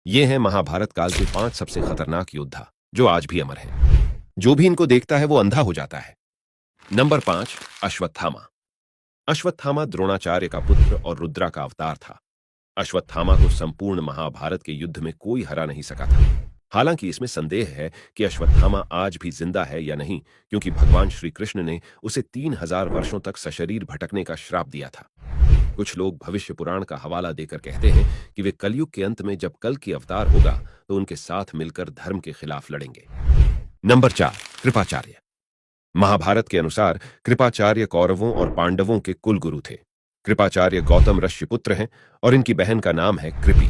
ये हैं महाभारत काल के 5 सबसे खतरनाक योद्धा जो आज भी अमर हैं। जो भी इनको देखता है वो अंधा हो जाता है। नंबर 5, अश्वत्थामा। अश्वत्थामा द्रोणाचार्य का पुत्र और रुद्रा का अवतार था। अश्वत्थामा को संपूर्ण महाभारत के युद्ध में कोई हरा नहीं सका था। हालांकि इसमें संदेह है कि अश्वत्थामा आज भी जिंदा है या नहीं, क्योंकि भगवान श्री कृष्ण ने उसे 3000 वर्षों तक सशरीर भटकने का श्राप दिया था। कुछ लोग भविष्य पुराण का हवाला देकर कहते हैं कि वे कलयुग के अंत में जब कल की अवतार होगा तो उनके साथ मिलकर धर्म के खिलाफ लड़ेंगे। नंबर 4, कृपाचार्य। महाभारत के अनुसार कृपाचार्य कौरवों और पांडवों के कुल गुरु थे। कृपाचार्य गौतम ऋषिपुत्र हैं और इनकी बहन का नाम है कृपि।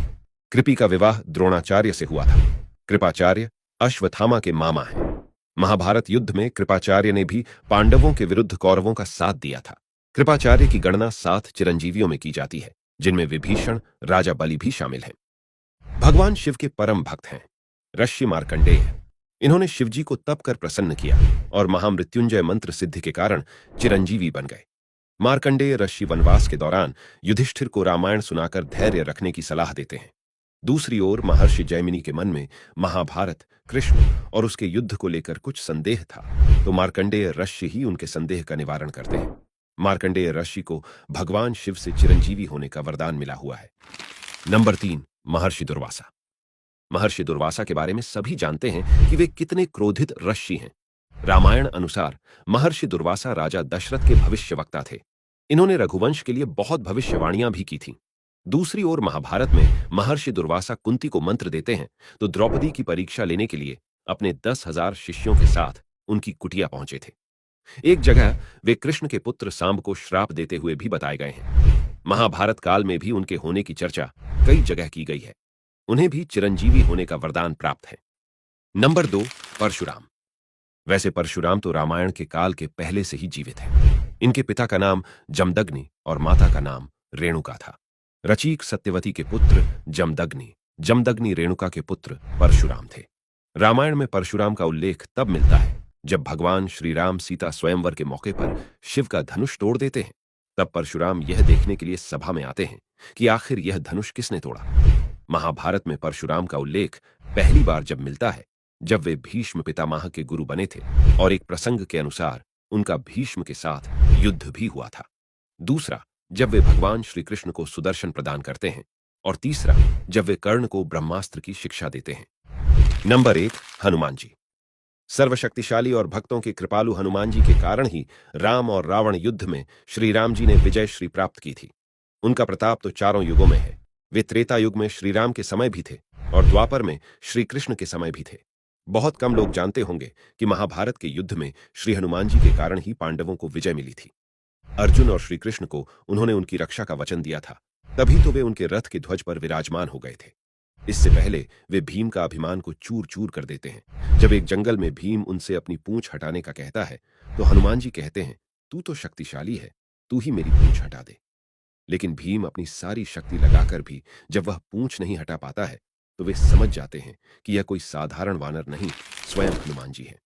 कृपि का विवाह द्रोणाचार्य से हुआ था। कृपाचार्य अश्वत्थामा के मामा हैं। महाभारत युद्ध में कृपाचार्य ने भी पांडवों के विरुद्ध कौरवों का साथ दिया था। कृपाचार्य की गणना 7 चिरंजीवियों में की जाती है, जिनमें विभीषण, राजा बलि भी शामिल हैं। भगवान शिव के परम भक्त हैं। ऋषि मार्कंडेय। इन्होंने शिवजी को तप कर प्रसन्न किया और महामृत्युंजय मंत्र सिद्धि के कारण चिरंजीवी बन गए। मार्कंडेय ऋषि वनवास के दौरान युधिष्ठिर को रामायण सुनाकर धैर्य रखने की सलाह देते हैं। दूसरी ओर महर्षि जैमिनी के मन में महाभारत, कृष्ण और उसके युद्ध को लेकर कुछ संदेह था, तो मार्कंडेय ऋषि ही उनके संदेह का निवारण करते हैं। मार्कंडेय ऋषि को भगवान शिव से चिरंजीवी होने का वरदान मिला हुआ है। नंबर 3, महर्षि दुर्वासा। महर्षि दुर्वासा के बारे में सभी जानते हैं कि वे कितने क्रोधित ऋषि हैं। रामायण अनुसार महर्षि दुर्वासा राजा दशरथ के भविष्यवक्ता थे। इन्होंने रघुवंश के लिए बहुत भविष्यवाणियां भी की थीं। दूसरी ओर महाभारत में महर्षि दुर्वासा कुंती को मंत्र देते हैं तो द्रौपदी की परीक्षा लेने के लिए अपने 10,000 शिष्यों के साथ उनकी कुटिया पहुंचे थे। एक जगह वे कृष्ण के पुत्र सांब को श्राप देते हुए भी बताए गए हैं। महाभारत काल में भी उनके होने की चर्चा कई जगह की गई है। उन्हें भी चिरंजीवी होने का वरदान प्राप्त है। नंबर 2, परशुराम। वैसे परशुराम तो रामायण के काल के पहले से ही जीवित हैं। इनके पिता का नाम जमदग्नि और माता का नाम रेणुका था। रचीक सत्यवती के पुत्र जमदग्नि, जमदग्नि रेणुका के पुत्र परशुराम थे। रामायण में परशुराम का उल्लेख तब मिलता है जब भगवान श्री राम सीता स्वयंवर के मौके पर शिव का धनुष तोड़ देते हैं। तब परशुराम यह देखने के लिए सभा में आते हैं कि आखिर यह धनुष किसने तोड़ा। महाभारत में परशुराम का उल्लेख पहली बार जब मिलता है जब वे भीष्म पितामह के गुरु बने थे और एक प्रसंग के अनुसार उनका भीष्म के साथ युद्ध भी हुआ था। दूसरा, जब वे भगवान श्री कृष्ण को सुदर्शन प्रदान करते हैं और तीसरा, जब वे कर्ण को ब्रह्मास्त्र की शिक्षा देते हैं। नंबर 1, हनुमान जी। सर्वशक्तिशाली और भक्तों के कृपालु हनुमान जी के कारण ही राम और रावण युद्ध में श्री राम जी ने विजय श्री प्राप्त की थी। उनका प्रताप तो चारों युगों में है। वे त्रेता युग में श्री राम के समय भी थे और द्वापर में श्री कृष्ण के समय भी थे। बहुत कम लोग जानते होंगे कि महाभारत के युद्ध में श्री हनुमान जी के कारण ही पांडवों को विजय मिली थी। अर्जुन और श्री कृष्ण को उन्होंने उनकी रक्षा का वचन दिया था, तभी तो वे उनके रथ के ध्वज पर विराजमान हो गए थे। इससे पहले वे भीम का अभिमान को चूर चूर कर देते हैं। जब एक जंगल में भीम उनसे अपनी पूंछ हटाने का कहता है तो हनुमान जी कहते हैं, तू तो शक्तिशाली है, तू ही मेरी पूंछ हटा दे। लेकिन भीम अपनी सारी शक्ति लगाकर भी जब वह पूंछ नहीं हटा पाता है तो वे समझ जाते हैं कि यह कोई साधारण वानर नहीं, स्वयं हनुमान जी हैं।